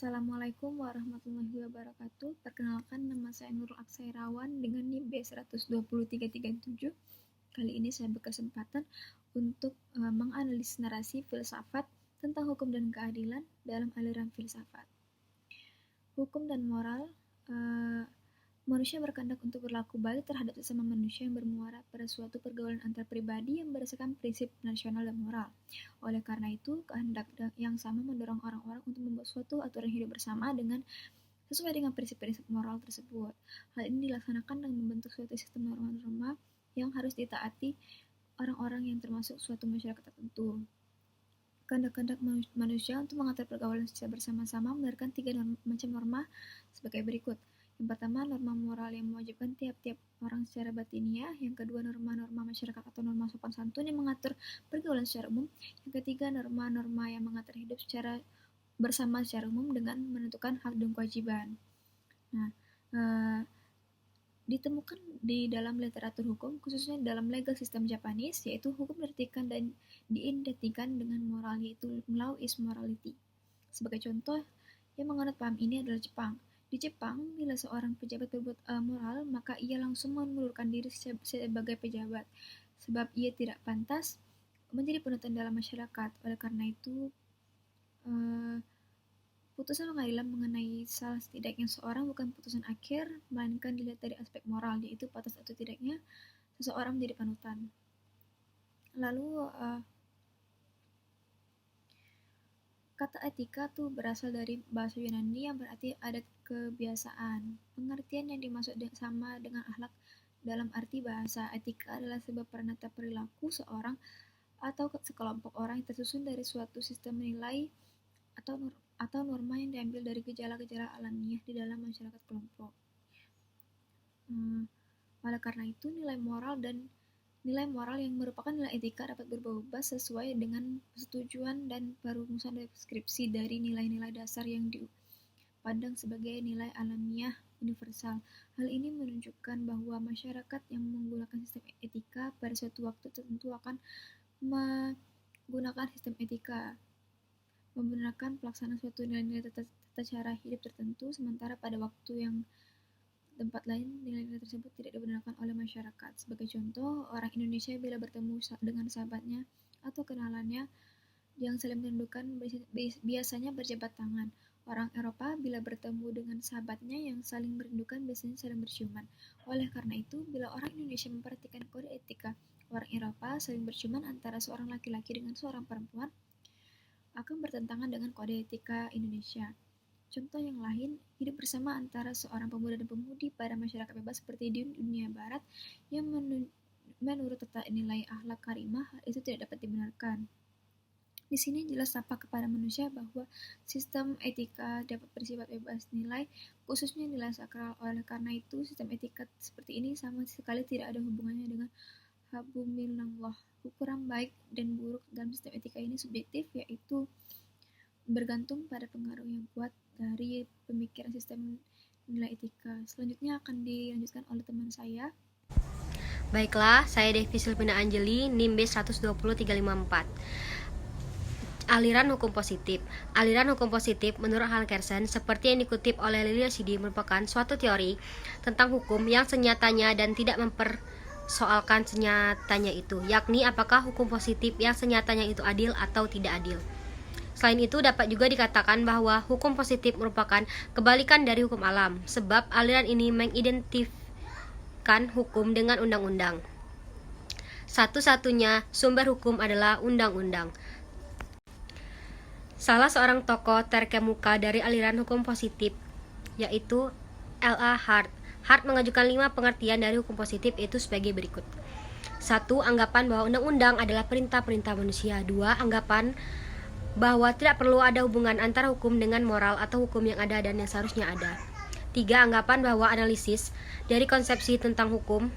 Assalamualaikum warahmatullahi wabarakatuh. Perkenalkan, nama saya Nurul Aksairawan dengan NIM B120337. Kali ini saya berkesempatan untuk menganalisis narasi filsafat tentang hukum dan keadilan dalam aliran filsafat. Hukum dan moral. Manusia berkehendak untuk berlaku baik terhadap sesama manusia yang bermuara pada suatu pergaulan antar pribadi yang berdasarkan prinsip nasional dan moral. Oleh karena itu, kehendak yang sama mendorong orang-orang untuk membuat suatu aturan hidup bersama sesuai dengan prinsip-prinsip moral tersebut. Hal ini dilaksanakan dengan membentuk suatu sistem norma-norma yang harus ditaati orang-orang yang termasuk suatu masyarakat tertentu. Kehendak-kehendak manusia untuk mengatur pergaulan secara bersama-sama menggunakan tiga macam norma sebagai berikut. Yang pertama, norma moral yang mewajibkan tiap-tiap orang secara batiniah. Yang kedua, norma-norma masyarakat atau norma sopan santun yang mengatur pergaulan secara umum. Yang ketiga, norma-norma yang mengatur hidup secara bersama secara umum dengan menentukan hak dan kewajiban. Ditemukan di dalam literatur hukum, khususnya dalam legal system Japanese, yaitu hukum diartikan dan diidentikan dengan moral, yaitu law is morality. Sebagai contoh, yang menganut paham ini adalah Jepang. Di Jepang, bila seorang pejabat berbuat amoral, maka ia langsung mengundurkan diri sebagai pejabat, sebab ia tidak pantas menjadi panutan dalam masyarakat. Oleh karena itu, putusan pengadilan mengenai salah setidaknya seorang bukan putusan akhir, melainkan dilihat dari aspek moral, yaitu pantas atau tidaknya seseorang menjadi panutan. Lalu, kata etika tuh berasal dari bahasa Yunani yang berarti adat kebiasaan. Pengertian yang dimaksud sama dengan akhlak dalam arti bahasa. Etika adalah sebuah peranata perilaku seorang atau sekelompok orang yang tersusun dari suatu sistem nilai atau norma yang diambil dari gejala-gejala alamiah di dalam masyarakat kelompok. Oleh karena itu, nilai moral yang merupakan nilai etika dapat berubah-ubah sesuai dengan persetujuan dan perumusan deskripsi dari nilai-nilai dasar yang dipandang sebagai nilai alamiah universal. Hal ini menunjukkan bahwa masyarakat yang menggunakan sistem etika pada suatu waktu tertentu akan menggunakan sistem etika membenarkan pelaksanaan suatu nilai-nilai tata cara hidup tertentu, sementara pada waktu yang tempat lain, nilai-nilai tersebut tidak dibenarkan oleh masyarakat. Sebagai contoh, orang Indonesia bila bertemu dengan sahabatnya atau kenalannya yang saling merindukan biasanya berjabat tangan. Orang Eropa bila bertemu dengan sahabatnya yang saling merindukan biasanya saling berciuman. Oleh karena itu, bila orang Indonesia memperhatikan kode etika orang Eropa saling berciuman antara seorang laki-laki dengan seorang perempuan akan bertentangan dengan kode etika Indonesia. Contoh yang lain, hidup bersama antara seorang pemuda dan pemudi pada masyarakat bebas seperti di dunia barat yang menurut tata nilai akhlak karimah itu tidak dapat dibenarkan. Di sini jelas tampak kepada manusia bahwa sistem etika dapat bersifat bebas nilai, khususnya nilai sakral. Oleh karena itu, sistem etika seperti ini sama sekali tidak ada hubungannya dengan hablumillah. Ukuran baik dan buruk dalam sistem etika ini subjektif, yaitu bergantung pada pengaruh yang kuat dari pemikiran sistem nilai etika. Selanjutnya akan dilanjutkan oleh teman saya. Baiklah, saya Devi Silvina Anjeli, NIM B120354. Aliran hukum positif. Aliran hukum positif menurut Hal Kersen, seperti yang dikutip oleh Lilio Sidi, merupakan suatu teori tentang hukum yang senyatanya dan tidak mempersoalkan senyatanya itu, yakni apakah hukum positif yang senyatanya itu adil atau tidak adil. Selain itu, dapat juga dikatakan bahwa hukum positif merupakan kebalikan dari hukum alam, sebab aliran ini mengidentikan hukum dengan undang-undang. Satu-satunya sumber hukum adalah undang-undang. Salah seorang tokoh terkemuka dari aliran hukum positif, yaitu L.A. Hart. Hart mengajukan 5 pengertian dari hukum positif, yaitu sebagai berikut. 1. Anggapan bahwa undang-undang adalah perintah-perintah manusia. 2. Anggapan bahwa tidak perlu ada hubungan antara hukum dengan moral atau hukum yang ada dan yang seharusnya ada. 3. Anggapan bahwa analisis dari konsepsi tentang hukum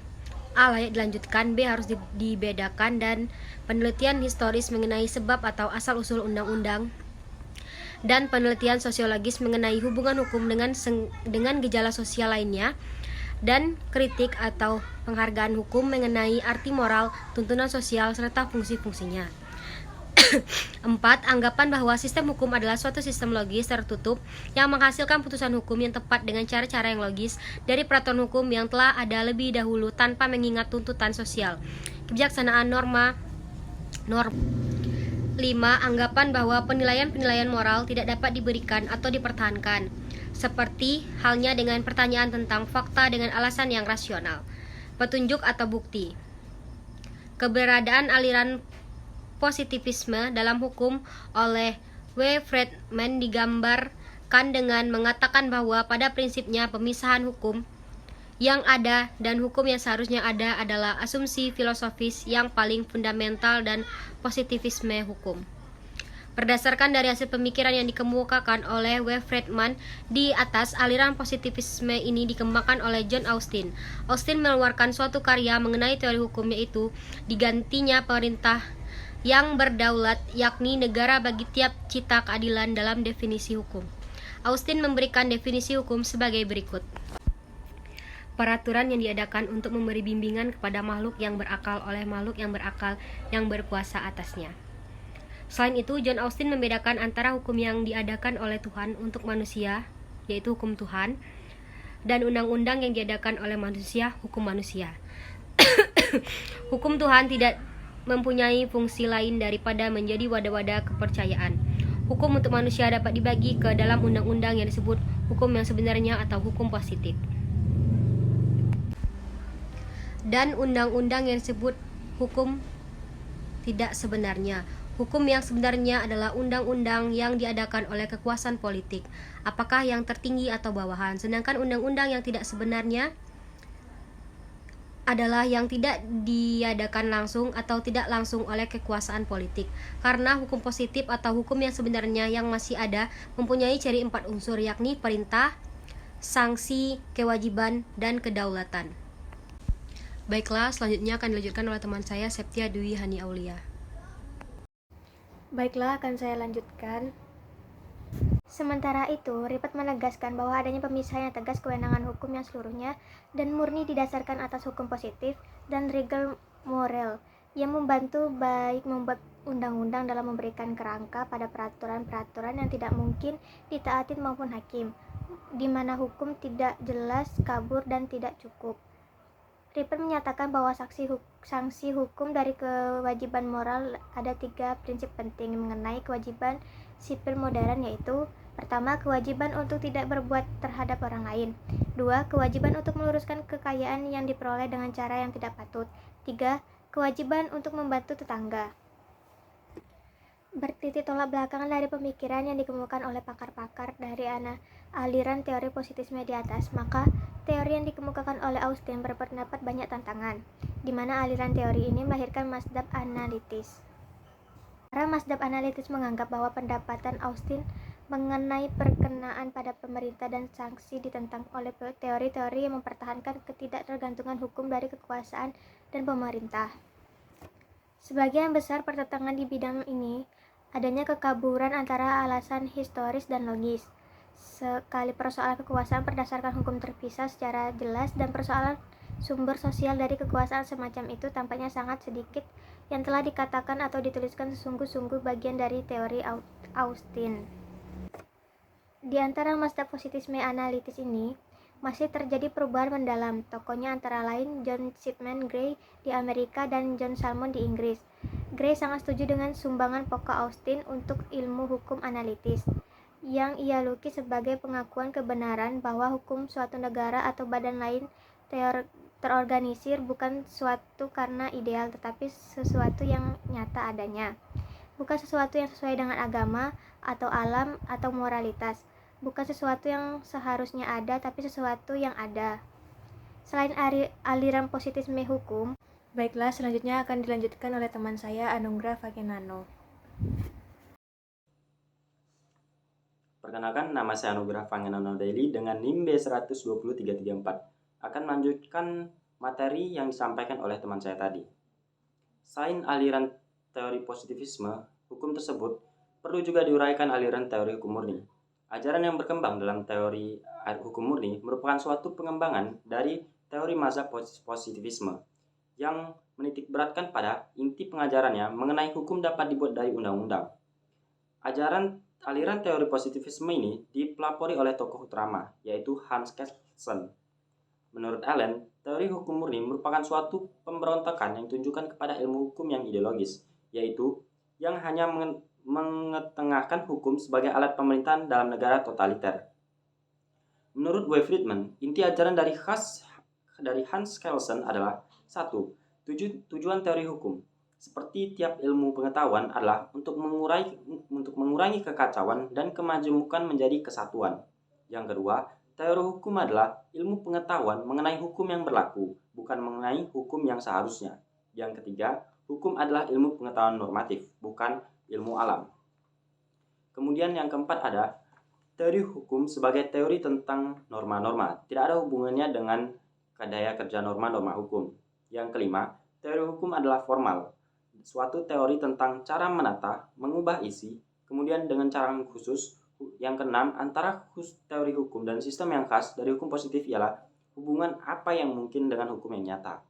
A layak dilanjutkan, B harus dibedakan, dan penelitian historis mengenai sebab atau asal-usul undang-undang dan penelitian sosiologis mengenai hubungan hukum dengan gejala sosial lainnya, dan kritik atau penghargaan hukum mengenai arti moral, tuntunan sosial, serta fungsi-fungsinya. 4. Anggapan bahwa sistem hukum adalah suatu sistem logis tertutup yang menghasilkan putusan hukum yang tepat dengan cara-cara yang logis dari peraturan hukum yang telah ada lebih dahulu tanpa mengingat tuntutan sosial, kebijaksanaan norma. 5. Anggapan bahwa penilaian-penilaian moral tidak dapat diberikan atau dipertahankan, seperti halnya dengan pertanyaan tentang fakta dengan alasan yang rasional, petunjuk atau bukti. Keberadaan aliran positivisme dalam hukum oleh W. Friedman digambarkan dengan mengatakan bahwa pada prinsipnya pemisahan hukum yang ada dan hukum yang seharusnya ada adalah asumsi filosofis yang paling fundamental dan positivisme hukum. Berdasarkan dari hasil pemikiran yang dikemukakan oleh W. Friedman di atas, aliran positivisme ini dikembangkan oleh John Austin. Austin mengeluarkan suatu karya mengenai teori hukum, yaitu digantinya pemerintah yang berdaulat, yakni negara bagi tiap cita keadilan dalam definisi hukum. Austin memberikan definisi hukum sebagai berikut. Peraturan yang diadakan untuk memberi bimbingan kepada makhluk yang berakal oleh makhluk yang berakal yang berkuasa atasnya. Selain itu, John Austin membedakan antara hukum yang diadakan oleh Tuhan untuk manusia, yaitu hukum Tuhan, dan undang-undang yang diadakan oleh manusia, hukum manusia. Hukum Tuhan tidak mempunyai fungsi lain daripada menjadi wadah-wadah kepercayaan. Hukum untuk manusia dapat dibagi ke dalam undang-undang yang disebut hukum yang sebenarnya atau hukum positif, dan undang-undang yang disebut hukum tidak sebenarnya. Hukum yang sebenarnya adalah undang-undang yang diadakan oleh kekuasaan politik, apakah yang tertinggi atau bawahan, sedangkan undang-undang yang tidak sebenarnya adalah yang tidak diadakan langsung atau tidak langsung oleh kekuasaan politik. Karena hukum positif atau hukum yang sebenarnya yang masih ada mempunyai ciri 4 unsur, yakni perintah, sanksi, kewajiban, dan kedaulatan. Baiklah, selanjutnya akan dilanjutkan oleh teman saya Septia Dwi Hani Aulia. Baiklah, akan saya lanjutkan. Sementara itu, Ripet menegaskan bahwa adanya pemisahan yang tegas kewenangan hukum yang seluruhnya dan murni didasarkan atas hukum positif dan legal moral yang membantu baik membuat undang-undang dalam memberikan kerangka pada peraturan-peraturan yang tidak mungkin ditaati maupun hakim, di mana hukum tidak jelas, kabur, dan tidak cukup. Ripet menyatakan bahwa sanksi hukum dari kewajiban moral ada 3 prinsip penting mengenai kewajiban sipil modern, yaitu: pertama, kewajiban untuk tidak berbuat terhadap orang lain. 2. Kewajiban untuk meluruskan kekayaan yang diperoleh dengan cara yang tidak patut. 3. Kewajiban untuk membantu tetangga. Bertitik tolak belakangan dari pemikiran yang dikemukakan oleh pakar-pakar dari aliran teori positivisme di atas, maka teori yang dikemukakan oleh Austin berpendapat banyak tantangan, di mana aliran teori ini melahirkan mazhab analitis. Para mazhab analitis menganggap bahwa pendapatan Austin mengenai perkenaan pada pemerintah dan sanksi ditentang oleh teori-teori yang mempertahankan ketidaktergantungan hukum dari kekuasaan dan pemerintah. Sebagian besar pertentangan di bidang ini adanya kekaburan antara alasan historis dan logis, sekali persoalan kekuasaan berdasarkan hukum terpisah secara jelas dan persoalan sumber sosial dari kekuasaan semacam itu tampaknya sangat sedikit yang telah dikatakan atau dituliskan sesungguh-sungguh bagian dari teori Austin. Di antara mazhab positivisme analitis ini masih terjadi perubahan mendalam. Tokohnya antara lain John Chapman Gray di Amerika dan John Salmon di Inggris. Gray sangat setuju dengan sumbangan pokok Austin untuk ilmu hukum analitis, yang ia lukis sebagai pengakuan kebenaran bahwa hukum suatu negara atau badan lain terorganisir bukan suatu karena ideal, tetapi sesuatu yang nyata adanya. Bukan sesuatu yang sesuai dengan agama atau alam atau moralitas. Bukan sesuatu yang seharusnya ada, tapi sesuatu yang ada. Selain aliran positivisme hukum, Baiklah, selanjutnya akan dilanjutkan oleh teman saya Anugrah Fagenano. Perkenalkan, nama saya Anugrah Fagenano Daily dengan NIM B120334. Akan melanjutkan materi yang disampaikan oleh teman saya tadi. Selain aliran teori positivisme, hukum tersebut perlu juga diuraikan aliran teori hukum murni. Ajaran yang berkembang dalam teori hukum murni merupakan suatu pengembangan dari teori mazhab positivisme. yang menitikberatkan pada inti pengajarannya mengenai hukum dapat dibuat dari undang-undang. Aliran teori positivisme ini dipelopori oleh tokoh utama, yaitu Hans Kelsen. Menurut Allen, teori hukum murni merupakan suatu pemberontakan yang ditunjukkan kepada ilmu hukum yang ideologis, yaitu yang hanya mengetengahkan hukum sebagai alat pemerintahan dalam negara totaliter. Menurut W. Friedman, inti ajaran dari Hans Kelsen adalah 1. Tujuan teori hukum. Seperti tiap ilmu pengetahuan adalah untuk mengurangi kekacauan dan kemajemukan menjadi kesatuan. Yang kedua, teori hukum adalah ilmu pengetahuan mengenai hukum yang berlaku, bukan mengenai hukum yang seharusnya. Yang ketiga, hukum adalah ilmu pengetahuan normatif, bukan ilmu alam. Kemudian yang keempat ada teori hukum sebagai teori tentang norma-norma, tidak ada hubungannya dengan daya kerja norma-norma hukum. Yang kelima, teori hukum adalah formal, suatu teori tentang cara menata, mengubah isi, kemudian dengan cara khusus. Yang keenam, antara teori hukum dan sistem yang khas dari hukum positif ialah hubungan apa yang mungkin dengan hukum yang nyata.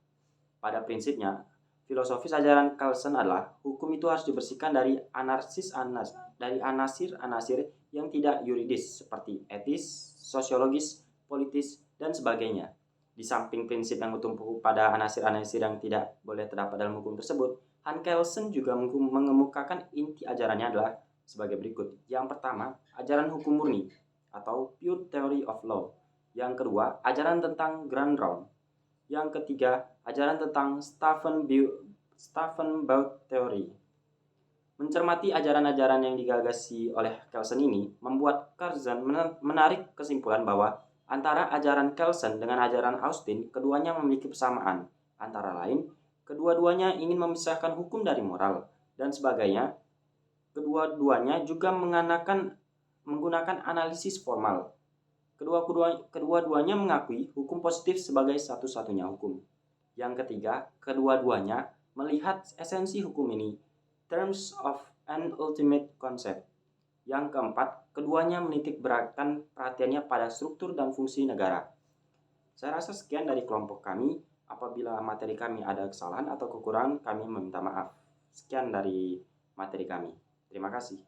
Pada prinsipnya, filosofis ajaran Kelsen adalah hukum itu harus dibersihkan dari anasir-anasir yang tidak yuridis seperti etis, sosiologis, politis, dan sebagainya. Di samping prinsip yang bertumpu pada anasir-anasir yang tidak boleh terdapat dalam hukum tersebut, Hans Kelsen juga mengemukakan inti ajarannya adalah sebagai berikut. Yang pertama, ajaran hukum murni atau pure theory of law. Yang kedua, ajaran tentang ground round. Yang ketiga, ajaran tentang Stauffenberg theory. Mencermati ajaran-ajaran yang digagasi oleh Kelsen ini membuat Kelsen menarik kesimpulan bahwa antara ajaran Kelsen dengan ajaran Austin, keduanya memiliki persamaan. Antara lain, kedua-duanya ingin memisahkan hukum dari moral dan sebagainya. Kedua-duanya juga menggunakan analisis formal. Kedua-duanya mengakui hukum positif sebagai satu-satunya hukum. Yang ketiga, kedua-duanya melihat esensi hukum ini, terms of an ultimate concept. Yang keempat, keduanya menitik beratkan perhatiannya pada struktur dan fungsi negara. Saya rasa sekian dari kelompok kami. Apabila materi kami ada kesalahan atau kekurangan, kami meminta maaf. Sekian dari materi kami. Terima kasih.